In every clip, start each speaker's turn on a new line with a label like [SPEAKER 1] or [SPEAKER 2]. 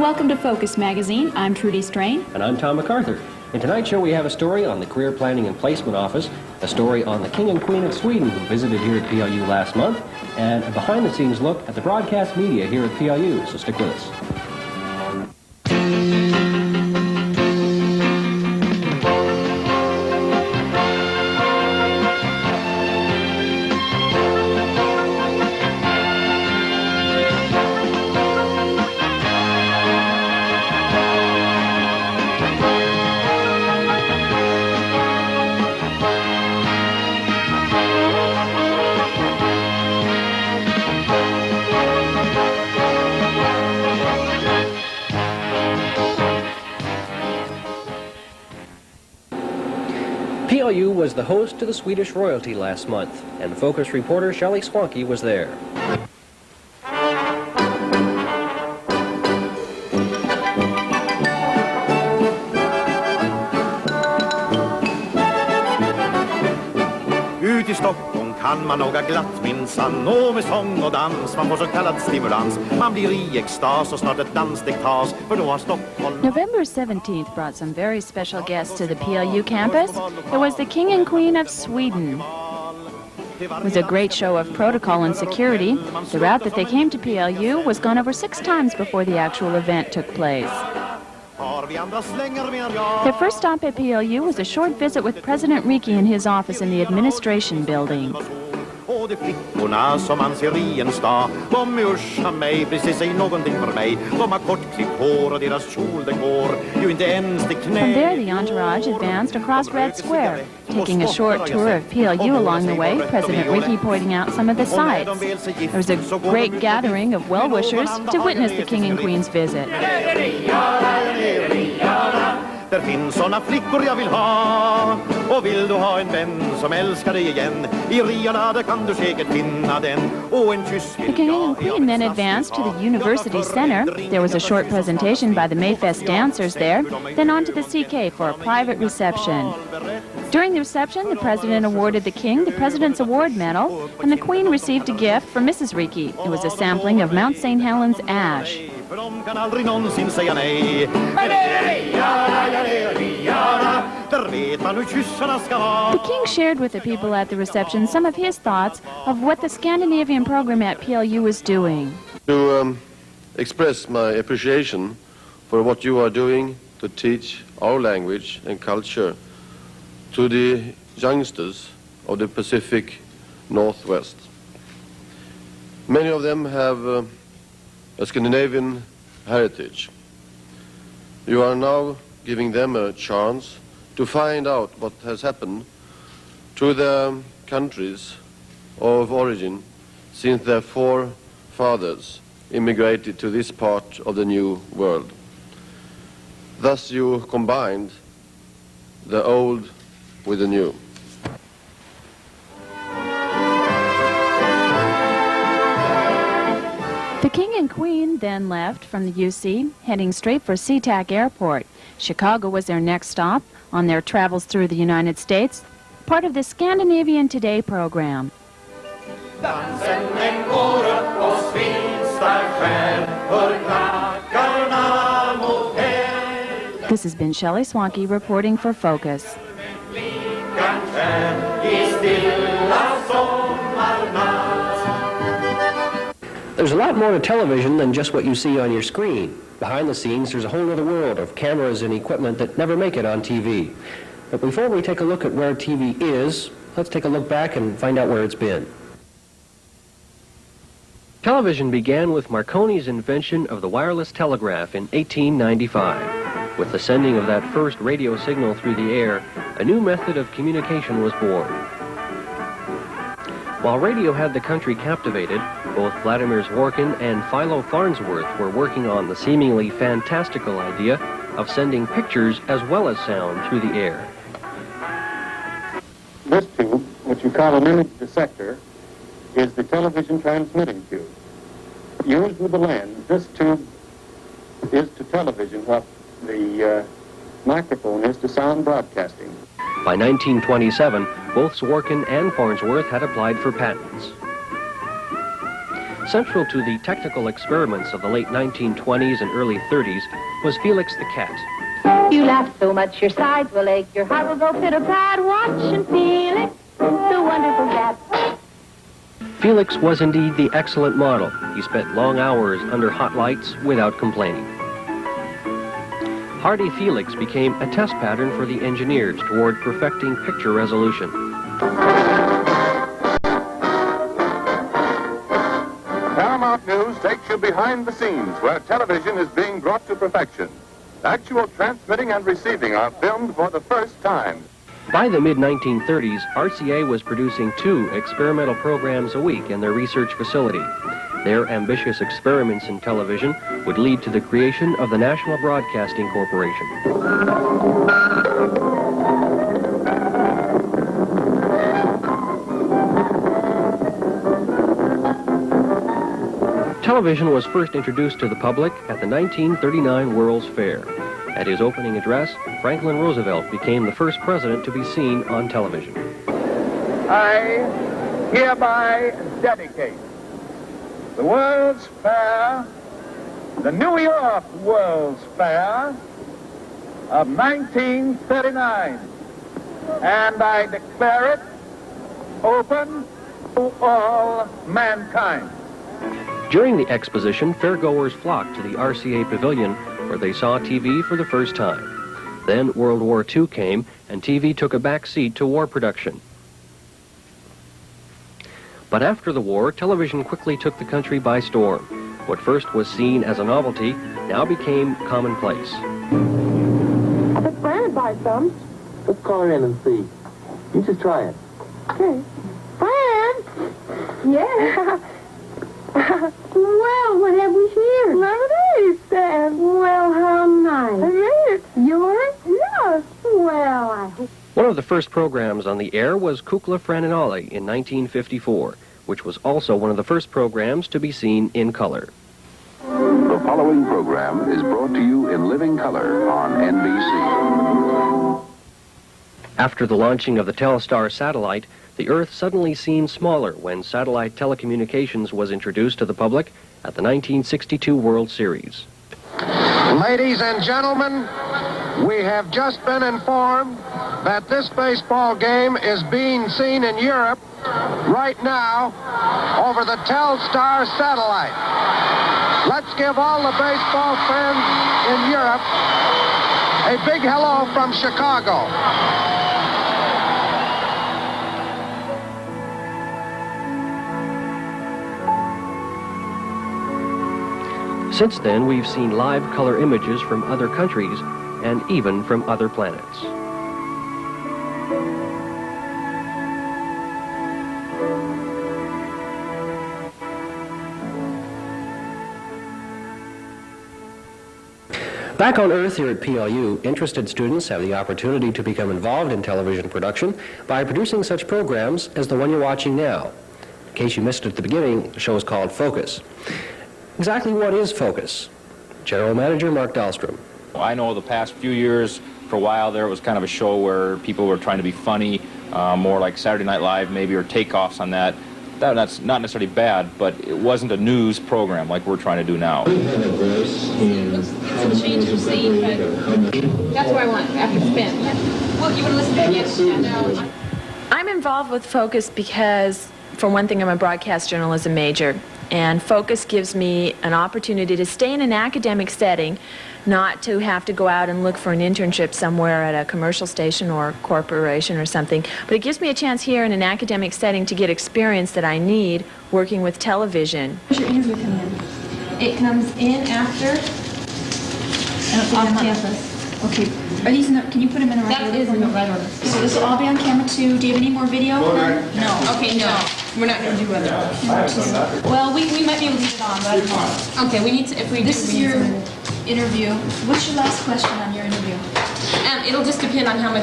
[SPEAKER 1] Welcome to Focus Magazine. I'm Trudi Strain.
[SPEAKER 2] And I'm Tom McArthur. In tonight's show, we have a story on the Career Planning and Placement Office, a story on the King and Queen of Sweden who visited here at PLU last month, and a behind-the-scenes look at the broadcast media here at PLU, so stick with us. PLU was the host to the Swedish royalty last month, and Focus reporter Shelley Swanke was there.
[SPEAKER 3] Ut i Stockholm kan man åka glatt minsann, och med sång och dans man får så kallad stimulans. Man blir i extas och snart ett danssteg tas, för då har Stockholm...
[SPEAKER 4] November 17th brought some very special guests to the PLU campus. It was the King and Queen of Sweden. It was a great show of protocol and security. The route that they came to PLU was gone over 6 times before the actual event took place. Their first stop at PLU was a short visit with President Riki in his office in the administration building.
[SPEAKER 3] Och de flickorna som man ser i en stad, de ursar mig, precis säg någonting för mig. De har kortklippt hår och deras kjol det går ju inte ens till knä.
[SPEAKER 4] From there, the entourage advanced across Red Square, taking a short tour of PLU along the way, President Riki pointing out some of the sights. There was a great gathering of well-wishers to witness the King and Queen's visit.
[SPEAKER 3] Där finns såna flickor jag vill ha, och vill du ha en vän som älskar dig igen, i Riala där kan du säkert finna den, och en kyss vill jag...
[SPEAKER 4] The King and Queen then advanced to the University Center. There was a short presentation by the Mayfest dancers there, then on to the CK for a private reception. During the reception, the President awarded the King the President's Award Medal, and the Queen received a gift from Mrs. Riki. It was a sampling of Mount St. Helens ash.
[SPEAKER 3] För de kan aldrig någonsin säga nej.
[SPEAKER 4] The King shared with the people at the reception some of his thoughts of what the Scandinavian program at PLU was doing.
[SPEAKER 5] To express my appreciation for what you are doing to teach our language and culture to the youngsters of the Pacific Northwest. Many of them have a Scandinavian heritage. You are now giving them a chance to find out what has happened to their countries of origin since their forefathers immigrated to this part of the new world. Thus you combined the old with the new.
[SPEAKER 4] The King and Queen then left from the UC, heading straight for SeaTac Airport. Chicago was their next stop on their travels through the United States, part of the Scandinavian Today program. This has been Shelley Swanke reporting for Focus.
[SPEAKER 2] There's a lot more to television than just what you see on your screen. Behind the scenes, there's a whole other world of cameras and equipment that never make it on TV. But before we take a look at where TV is, let's take a look back and find out where it's been. Television began with Marconi's invention of the wireless telegraph in 1895. With the sending of that first radio signal through the air, a new method of communication was born. While radio had the country captivated, both Vladimir Zworykin and Philo Farnsworth were working on the seemingly fantastical idea of sending pictures as well as sound through the air.
[SPEAKER 6] This tube, which you call an image dissector, is the television transmitting tube. Used with the lens, this tube is to television what the microphone is to sound broadcasting.
[SPEAKER 2] By 1927, both Zworykin and Farnsworth had applied for patents. Central to the technical experiments of the late 1920s and early 30s was Felix the cat.
[SPEAKER 7] You laugh so much your sides will ache, your heart will go pitter-pat. Watch and Felix, the wonderful cat.
[SPEAKER 2] Felix was indeed the excellent model. He spent long hours under hot lights without complaining. Hardy Felix became a test pattern for the engineers toward perfecting picture resolution.
[SPEAKER 8] Paramount News takes you behind the scenes where television is being brought to perfection. Actual transmitting and receiving are filmed for the first time.
[SPEAKER 2] By the mid-1930s, RCA was producing 2 experimental programs a week in their research facility. Their ambitious experiments in television would lead to the creation of the National Broadcasting Corporation. Television was first introduced to the public at the 1939 World's Fair. At his opening address, Franklin Roosevelt became the first president to be seen on television.
[SPEAKER 9] I hereby dedicate the World's Fair, the New York World's Fair of 1939, and I declare it open to all mankind.
[SPEAKER 2] During the exposition, fairgoers flocked to the RCA Pavilion where they saw TV for the first time. Then World War II came, and TV took a back seat to war production. But after the war, television quickly took the country by storm. What first was seen as a novelty now became commonplace.
[SPEAKER 7] Let's Fran buy some.
[SPEAKER 10] Let's call her in and see. You just try it.
[SPEAKER 7] Okay. Fran! Yeah. Well, what have we here? Lemonade stand. Well, how nice. Is it? Yours? Yes. Well, I hope.
[SPEAKER 2] One of the first programs on the air was Kukla Franenale in 1954, which was also one of the first programs to be seen in color.
[SPEAKER 11] The following program is brought to you in living color on NBC.
[SPEAKER 2] After the launching of the Telstar satellite, the Earth suddenly seemed smaller when satellite telecommunications was introduced to the public at the 1962 World Series.
[SPEAKER 9] Ladies and gentlemen, we have just been informed that this baseball game is being seen in Europe right now over the Telstar satellite. Let's give all the baseball fans in Europe a big hello from Chicago.
[SPEAKER 2] Since then, we've seen live color images from other countries and even from other planets. Back on Earth here at PLU, interested students have the opportunity to become involved in television production by producing such programs as the one you're watching now. In case you missed it at the beginning, the show is called Focus. Exactly what is Focus? General Manager Mark Dahlstrom.
[SPEAKER 12] I know the past few years, for a while there, it was kind of a show where people were trying to be funny, more like Saturday Night Live maybe, or takeoffs on that. That's not necessarily bad, but it wasn't a news program like we're trying to do now.
[SPEAKER 13] It's a change of scene, but that's what I want after spin. Well, you want to listen to it again?
[SPEAKER 4] I'm involved with Focus because, for one thing, I'm a broadcast journalism major, and Focus gives me an opportunity to stay in an academic setting, not to have to go out and look for an internship somewhere at a commercial station or corporation or something, but it gives me a chance here in an academic setting to get experience that I need working with television.
[SPEAKER 13] Where's your interview come in? It comes in after on campus. Okay. Are these in the, can you put them in the right order? That is in the right order. So this will all be on camera 2. Do you have any more video? No. Okay, no. We're not going to do other. Well, we might be able to leave it on, but I don't know. Okay, we need to, if we This is your interview. What's your last question on your interview? It'll just depend on how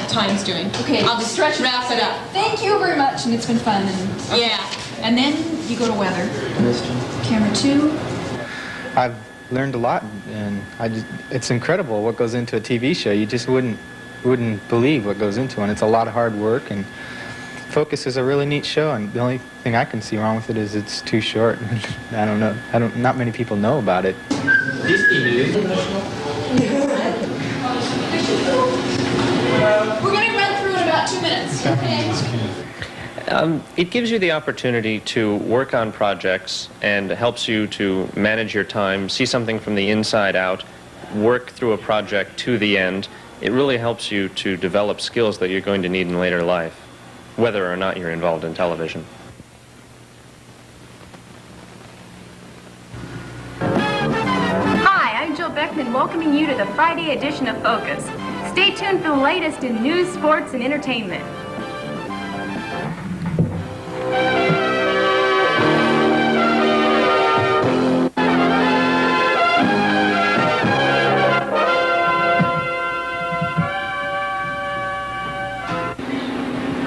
[SPEAKER 13] time's doing. Okay. I'll just wrap it up. Thank you very much, and it's been fun. And, okay. Yeah. And then you go to weather. Camera 2.
[SPEAKER 14] I've learned a lot, and it's incredible what goes into a TV show. You just wouldn't believe what goes into it. And it's a lot of hard work, and Focus is a really neat show, and the only thing I can see wrong with it is it's too short. I don't know. Not many people know about it.
[SPEAKER 13] We're going to run through in about 2 minutes. Okay.
[SPEAKER 15] It gives you the opportunity to work on projects and helps you to manage your time, see something from the inside out, work through a project to the end. It really helps you to develop skills that you're going to need in later life, whether or not you're involved in television.
[SPEAKER 16] Hi, I'm Jill Beckman welcoming you to the Friday edition of Focus. Stay tuned for the latest in news, sports, and entertainment.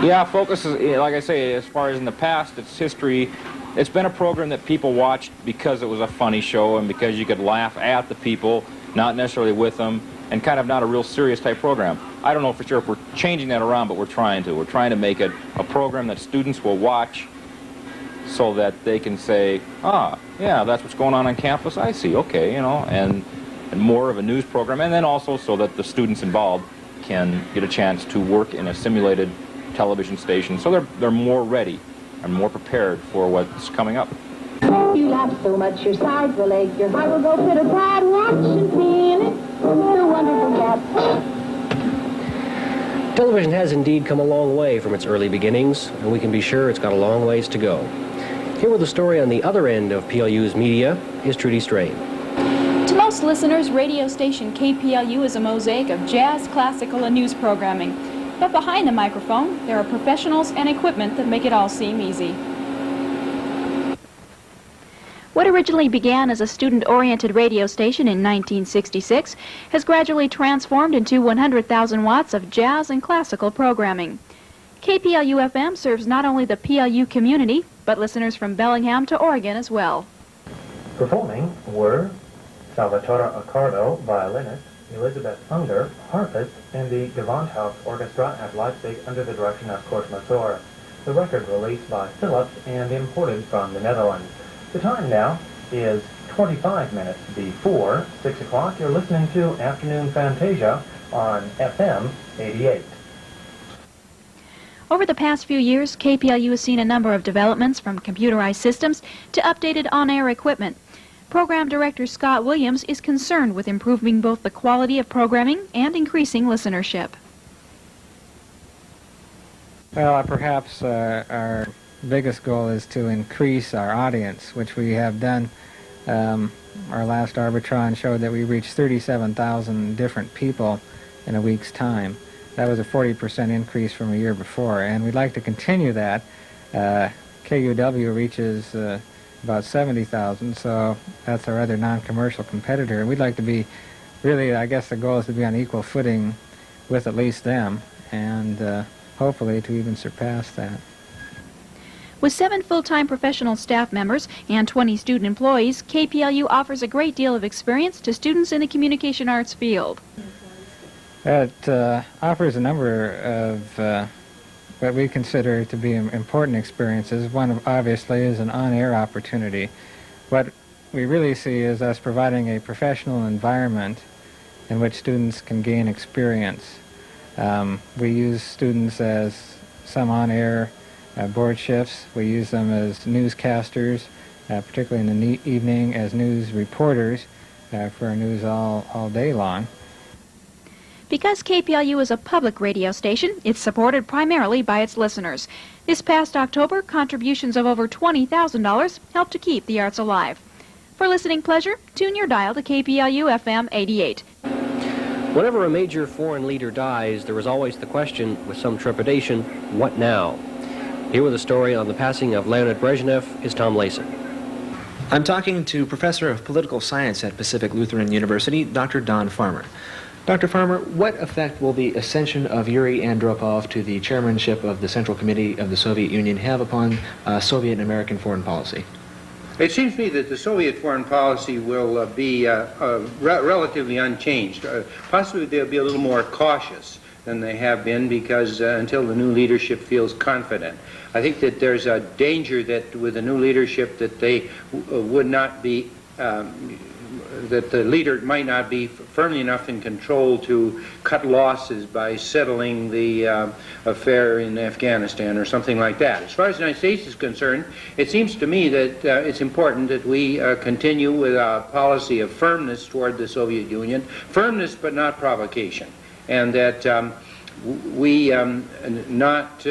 [SPEAKER 12] Yeah, Focus is, like I say, as far as in the past, its history, it's been a program that people watched because it was a funny show and because you could laugh at the people, not necessarily with them, and kind of not a real serious type program. I don't know for sure if we're changing that around, but we're trying to. We're trying to make it a program that students will watch so that they can say, ah, yeah, that's what's going on campus, I see, okay, you know, and more of a news program, and then also so that the students involved can get a chance to work in a simulated television station, so they're more ready and more prepared for what's coming up.
[SPEAKER 7] If you laugh so much your sides will ache, your heart will go pitter-pat, watch and feel it. What a wonderful cat.
[SPEAKER 2] Television has indeed come a long way from its early beginnings, and we can be sure it's got a long ways to go. Here with the story on the other end of PLU's media is Trudi Strain.
[SPEAKER 1] To most listeners, radio station KPLU is a mosaic of jazz, classical, and news programming. But behind the microphone, there are professionals and equipment that make it all seem easy.
[SPEAKER 4] What originally began as a student-oriented radio station in 1966 has gradually transformed into 100,000 watts of jazz and classical programming. KPLU-FM serves not only the PLU community, but listeners from Bellingham to Oregon as well.
[SPEAKER 17] Performing were Salvatore Accardo, violinist, Elizabeth Unger, harpist, and the Gewandhaus Orchestra at Leipzig under the direction of Kurt Masur. The record released by Philips and imported from the Netherlands. The time now is 25 minutes before 6 o'clock. You're listening to Afternoon Fantasia on FM 88.
[SPEAKER 4] Over the past few years, KPLU has seen a number of developments from computerized systems to updated on-air equipment. Program Director Scott Williams is concerned with improving both the quality of programming and increasing listenership.
[SPEAKER 14] Well, perhaps our biggest goal is to increase our audience, which we have done. Our last Arbitron showed that we reached 37,000 different people in a week's time. That was a 40% increase from a year before, and we'd like to continue that. KUW reaches about 70,000, so that's our other non-commercial competitor. And we'd like to be, really, I guess the goal is to be on equal footing with at least them, and hopefully to even surpass that.
[SPEAKER 4] With 7 full-time professional staff members and 20 student employees, KPLU offers a great deal of experience to students in the communication arts field.
[SPEAKER 14] It offers a number of what we consider to be important experiences. One, obviously, is an on-air opportunity. What we really see is us providing a professional environment in which students can gain experience. We use students as some on-air board shifts. We use them as newscasters, particularly in the evening as news reporters for our news all day long.
[SPEAKER 4] Because KPLU is a public radio station, it's supported primarily by its listeners. This past October, contributions of over $20,000 helped to keep the arts alive. For listening pleasure, tune your dial to KPLU FM 88.
[SPEAKER 2] Whenever a major foreign leader dies, there is always the question, with some trepidation, what now? Here with a story on the passing of Leonid Brezhnev is Tom Layson.
[SPEAKER 18] I'm talking to Professor of Political Science at Pacific Lutheran University, Dr. Don Farmer. Dr. Farmer, what effect will the ascension of Yuri Andropov to the chairmanship of the Central Committee of the Soviet Union have upon Soviet and American foreign policy?
[SPEAKER 19] It seems to me that the Soviet foreign policy will be relatively unchanged. Possibly they'll be a little more cautious. than they have been because until the new leadership feels confident. I think that there's a danger that with the new leadership that they would not be, that the leader might not be firmly enough in control to cut losses by settling the affair in Afghanistan or something like that. As far as the United States is concerned, it seems to me that it's important that we continue with a policy of firmness toward the Soviet Union, firmness but not provocation, and that we not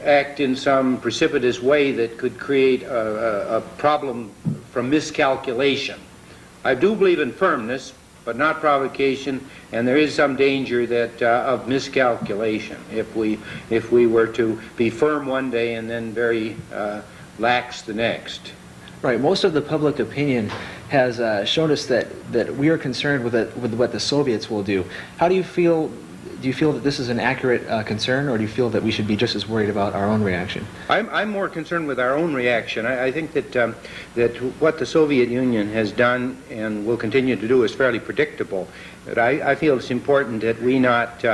[SPEAKER 19] act in some precipitous way that could create a problem from miscalculation. I do believe in firmness, but not provocation, and there is some danger that of miscalculation if we were to be firm one day and then very lax the next.
[SPEAKER 18] Right. Most of the public opinion has shown us that we are concerned with what the Soviets will do. How do you feel? Do you feel that this is an accurate concern, or do you feel that we should be just as worried about our own reaction?
[SPEAKER 19] I'm more concerned with our own reaction. I think that that what the Soviet Union has done and will continue to do is fairly predictable. But I feel it's important that we not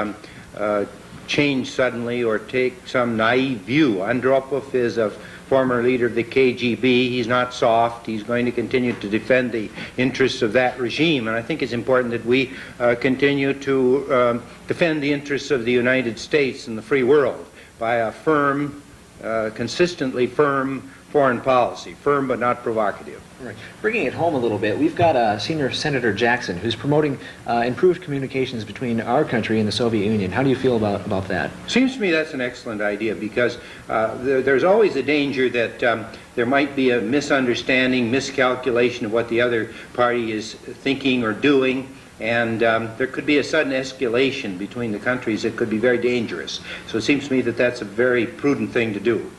[SPEAKER 19] change suddenly or take some naive view. Andropov is a former leader of the KGB. He's not soft. He's going to continue to defend the interests of that regime. And I think it's important that we continue to defend the interests of the United States and the free world by a firm, consistently firm foreign policy, firm but not provocative.
[SPEAKER 18] Right. Bringing it home a little bit, we've got Senior Senator Jackson, who's promoting improved communications between our country and the Soviet Union. How do you feel about that?
[SPEAKER 19] Seems to me that's an excellent idea because there's always a danger that there might be a misunderstanding, miscalculation of what the other party is thinking or doing, and there could be a sudden escalation between the countries that could be very dangerous. So it seems to me that that's a very prudent thing to do.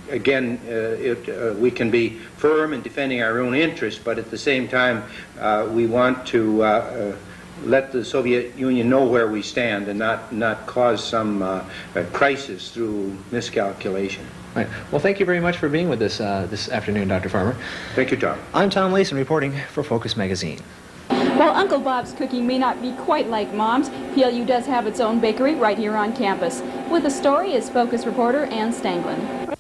[SPEAKER 19] Again, we can be firm in defending our own interests, but at the same time, we want to let the Soviet Union know where we stand and not cause some crisis through miscalculation.
[SPEAKER 18] Right. Well, thank you very much for being with us this afternoon, Dr. Farmer.
[SPEAKER 19] Thank you, Tom.
[SPEAKER 18] I'm Tom Layson reporting for Focus Magazine.
[SPEAKER 1] While Uncle Bob's cooking may not be quite like Mom's, PLU does have its own bakery right here on campus. With the story is Focus reporter Ann Stanglin.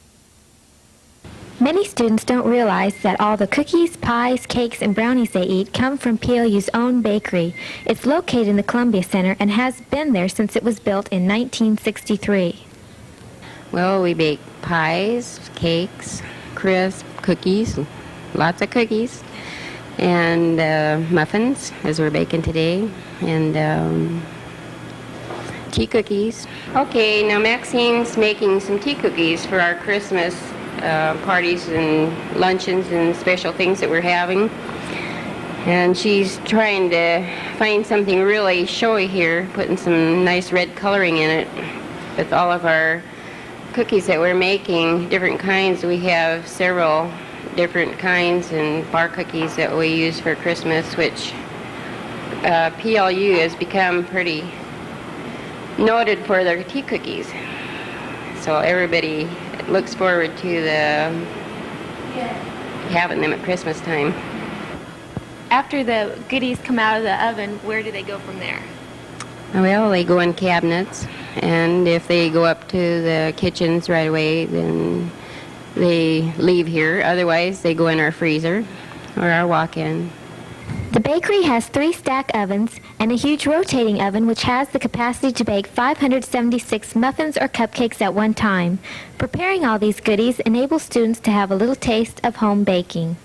[SPEAKER 20] Many students don't realize that all the cookies, pies, cakes, and brownies they eat come from PLU's own bakery. It's located in the Columbia Center and has been there since it was built in 1963.
[SPEAKER 21] Well, we bake pies, cakes, crisp, cookies, lots of cookies, and muffins, as we're baking today, and tea cookies. Okay, now Maxine's making some tea cookies for our Christmas parties and luncheons and special things that we're having. And she's trying to find something really showy here, putting some nice red coloring in it. With all of our cookies that we're making, different kinds, we have several different kinds and bar cookies that we use for Christmas, which PLU has become pretty noted for their tea cookies. So everybody looks forward to having them at Christmas time.
[SPEAKER 22] After the goodies come out of the oven, where do they go from there?
[SPEAKER 21] Well, they go in cabinets, and if they go up to the kitchens right away, then they leave here. Otherwise, they go in our freezer or our walk-in.
[SPEAKER 20] The bakery has 3 stack ovens and a huge rotating oven which has the capacity to bake 576 muffins or cupcakes at one time. Preparing all these goodies enables students to have a little taste of home baking.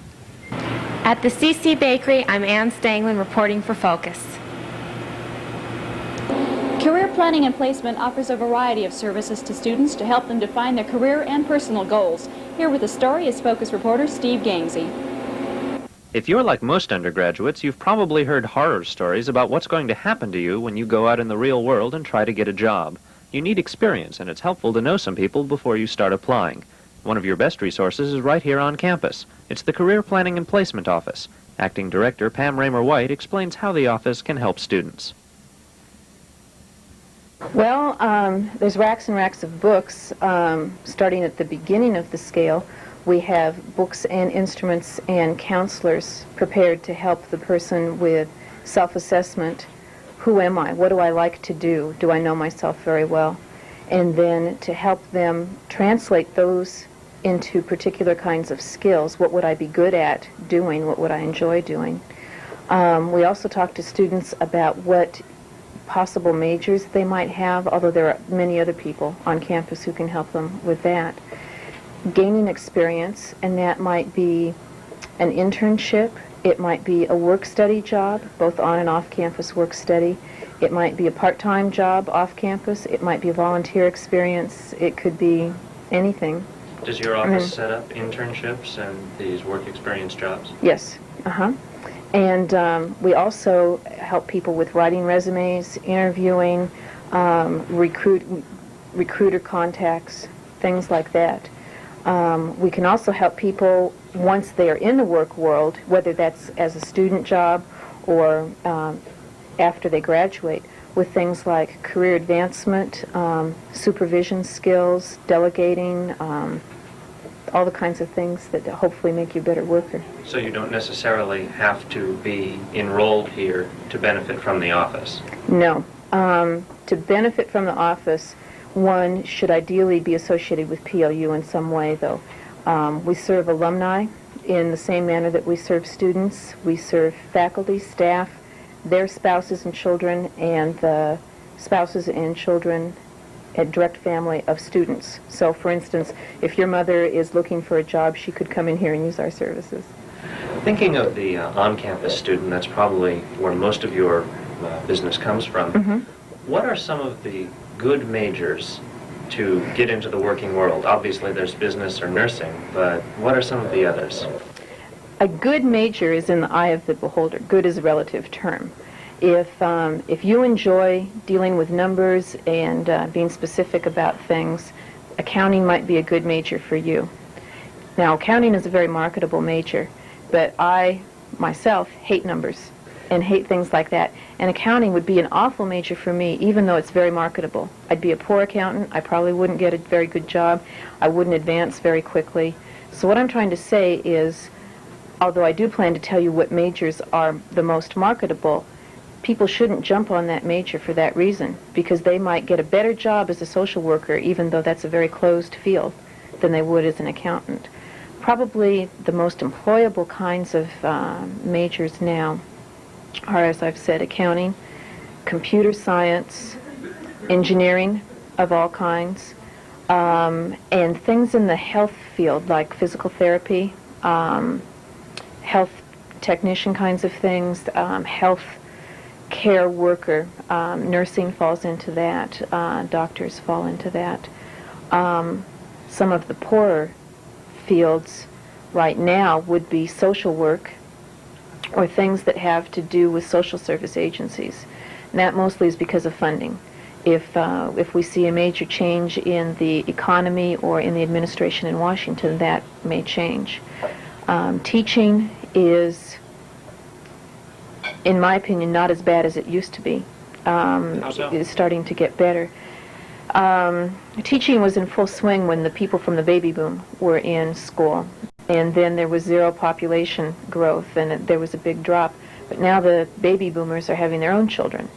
[SPEAKER 22] At the CC Bakery, I'm Ann Stanglin reporting for Focus.
[SPEAKER 1] Career Planning and Placement offers a variety of services to students to help them define their career and personal goals. Here with the story is Focus reporter Steve Gangsey.
[SPEAKER 23] If you're like most undergraduates, you've probably heard horror stories about what's going to happen to you when you go out in the real world and try to get a job. You need experience, and it's helpful to know some people before you start applying. One of your best resources is right here on campus. It's the Career Planning and Placement Office. Acting Director Pam Raymer-White explains how the office can help students.
[SPEAKER 24] Well, there's racks and racks of books. Starting at the beginning of the scale, we have books and instruments and counselors prepared to help the person with self-assessment, who am I? What do I like to do? Do I know myself very well? And then to help them translate those into particular kinds of skills. What would I be good at doing? What would I enjoy doing? We also talk to students about what possible majors they might have, although there are many other people on campus who can help them with that. Gaining experience, and that might be an internship, it might be a work-study job, both on and off-campus work-study. It might be a part-time job off-campus. It might be a volunteer experience. It could be anything.
[SPEAKER 15] Does your office set up internships and these work experience jobs?
[SPEAKER 24] Yes. And we also help people with writing resumes, interviewing, recruiter contacts, things like that. We can also help people once they are in the work world, whether that's as a student job or after they graduate, with things like career advancement, supervision skills, delegating, all the kinds of things that hopefully make you a better worker.
[SPEAKER 15] So you don't necessarily have to be enrolled here to benefit from the office?
[SPEAKER 24] No. To benefit from the office, one should ideally be associated with PLU in some way, though. We serve alumni in the same manner that we serve students. We serve faculty, staff, their spouses and children, and the spouses and children at direct family of students. So, for instance, if your mother is looking for a job, she could come in here and use our services.
[SPEAKER 15] Thinking of the on-campus student, that's probably where most of your business comes from. What are some of the good majors to get into the working world? Obviously there's business or nursing, but what are some of the others?
[SPEAKER 24] A good major is in the eye of the beholder. Good is a relative term. If you enjoy dealing with numbers and being specific about things, accounting might be a good major for you. Now, accounting is a very marketable major, but I, myself, hate numbers and hate things like that. And accounting would be an awful major for me, even though it's very marketable. I'd be a poor accountant. I probably wouldn't get a very good job. I wouldn't advance very quickly. So what I'm trying to say is, although I do plan to tell you what majors are the most marketable, people shouldn't jump on that major for that reason, because they might get a better job as a social worker, even though that's a very closed field, than they would as an accountant. Probably the most employable kinds of majors now are, as I've said, accounting, computer science, engineering of all kinds, and things in the health field like physical therapy, health technician kinds of things, health care worker, nursing falls into that, doctors fall into that. Some of the poorer fields right now would be social work or things that have to do with social service agencies. And that mostly is because of funding. If we see a major change in the economy or in the administration in Washington, that may change. Teaching is, in my opinion, not as bad as it used to be.
[SPEAKER 15] How so?
[SPEAKER 24] It's starting to get better. Teaching was in full swing when the people from the baby boom were in school, and then there was zero population growth, and there was a big drop. But now the baby boomers are having their own children,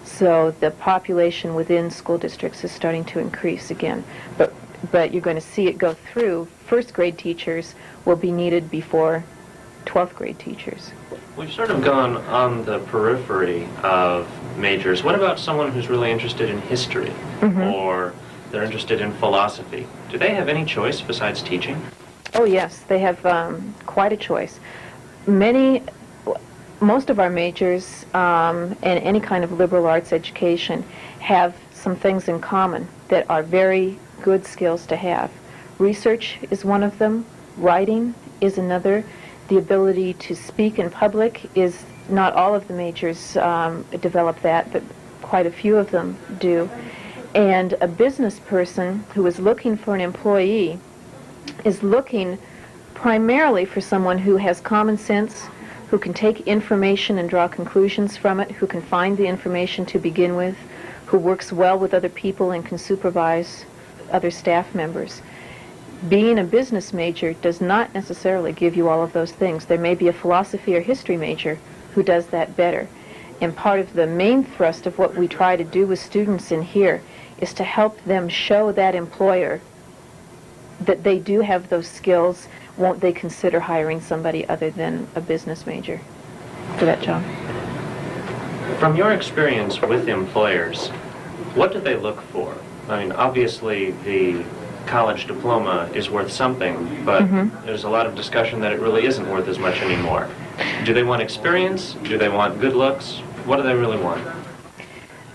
[SPEAKER 24] so the population within school districts is starting to increase again. But you're going to see it go through. First grade teachers will be needed before 12th grade teachers.
[SPEAKER 15] We've sort of gone on the periphery of majors. What about someone who's really interested in history or they're interested in philosophy? Do they have any choice besides teaching?
[SPEAKER 24] Oh yes, they have quite a choice. Most of our majors and any kind of liberal arts education have some things in common that are very good skills to have. Research is one of them. Writing is another. The ability to speak in public is, not all of the majors develop that, but quite a few of them do. And a business person who is looking for an employee is looking primarily for someone who has common sense, who can take information and draw conclusions from it, who can find the information to begin with, who works well with other people and can supervise other staff members. Being a business major does not necessarily give you all of those things. There may be a philosophy or history major who does that better. And part of the main thrust of what we try to do with students in here is to help them show that employer that they do have those skills. Won't they consider hiring somebody other than a business major for that job?
[SPEAKER 15] From your experience with employers, what do they look for? I mean, obviously the college diploma is worth something, but there's a lot of discussion that it really isn't worth as much anymore. Do they want experience? Do they want good looks? What do they really want?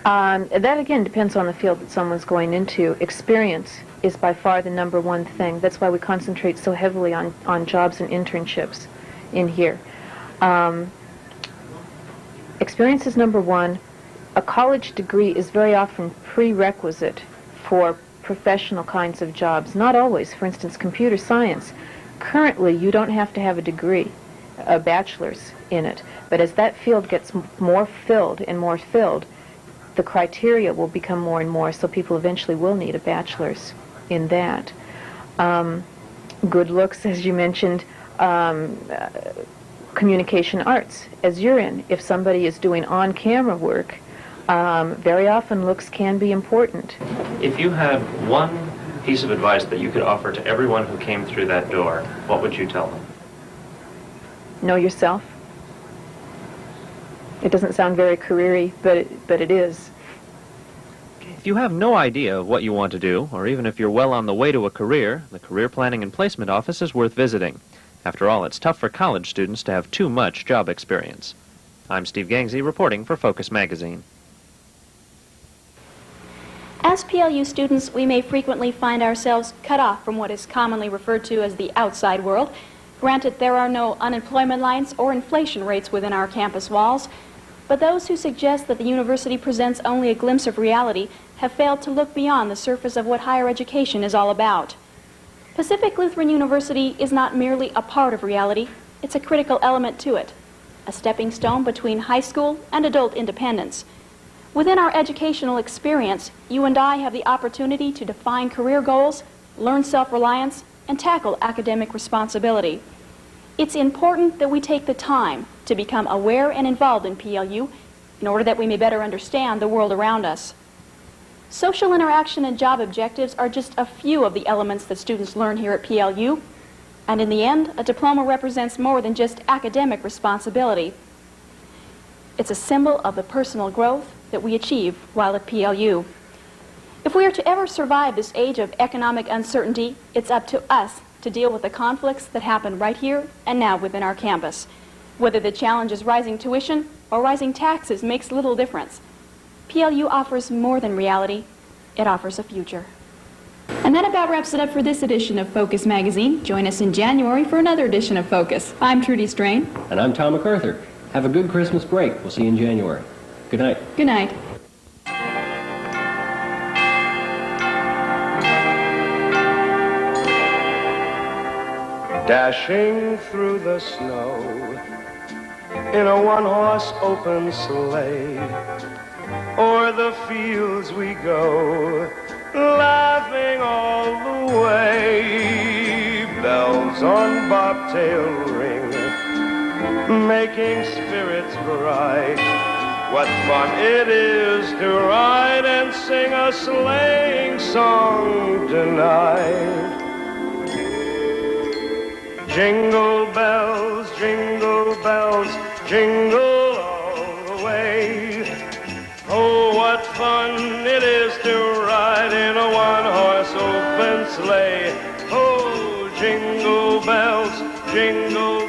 [SPEAKER 24] That again depends on the field that someone's going into. Experience is by far the number one thing. That's why we concentrate so heavily on jobs and internships in here. Experience is number one. A college degree is very often prerequisite for professional kinds of jobs. Not always. For instance, computer science. Currently, you don't have to have a degree, a bachelor's in it. But as that field gets more filled, the criteria will become more and more, so people eventually will need a bachelor's in that. Good looks, as you mentioned, communication arts, as you're in. If somebody is doing on-camera work, very often looks can be important.
[SPEAKER 15] If you had one piece of advice that you could offer to everyone who came through that door, what would you tell them?
[SPEAKER 24] Know yourself. It doesn't sound very career-y, but it is.
[SPEAKER 23] If you have no idea of what you want to do, or even if you're well on the way to a career, the Career Planning and Placement Office is worth visiting. After all, it's tough for college students to have too much job experience. I'm Steve Gangsey reporting for Focus Magazine.
[SPEAKER 1] As PLU students, we may frequently find ourselves cut off from what is commonly referred to as the outside world. Granted, there are no unemployment lines or inflation rates within our campus walls, but those who suggest that the university presents only a glimpse of reality have failed to look beyond the surface of what higher education is all about. Pacific Lutheran University is not merely a part of reality, it's a critical element to it, a stepping stone between high school and adult independence. Within our educational experience, you and I have the opportunity to define career goals, learn self-reliance, and tackle academic responsibility. It's important that we take the time to become aware and involved in PLU in order that we may better understand the world around us. Social interaction and job objectives are just a few of the elements that students learn here at PLU, and in the end, a diploma represents more than just academic responsibility. It's a symbol of the personal growth that we achieve while at PLU. If we are to ever survive this age of economic uncertainty, it's up to us to deal with the conflicts that happen right here and now within our campus. Whether the challenge is rising tuition or rising taxes makes little difference. PLU offers more than reality, it offers a future. And that about wraps it up for this edition of Focus Magazine. Join us in January for another edition of Focus. I'm Trudi Strain.
[SPEAKER 2] And I'm Tom McArthur. Have a good Christmas break. We'll see you in January. Good night.
[SPEAKER 1] Good night.
[SPEAKER 9] Dashing through the snow in a one-horse open sleigh, o'er the fields we go, laughing all the way. Bells on bobtail ring, making spirits bright. What fun it is to ride and sing a sleighing song tonight. Jingle bells, jingle all the way. Oh, what fun it is to ride in a one-horse open sleigh. Oh, jingle bells, jingle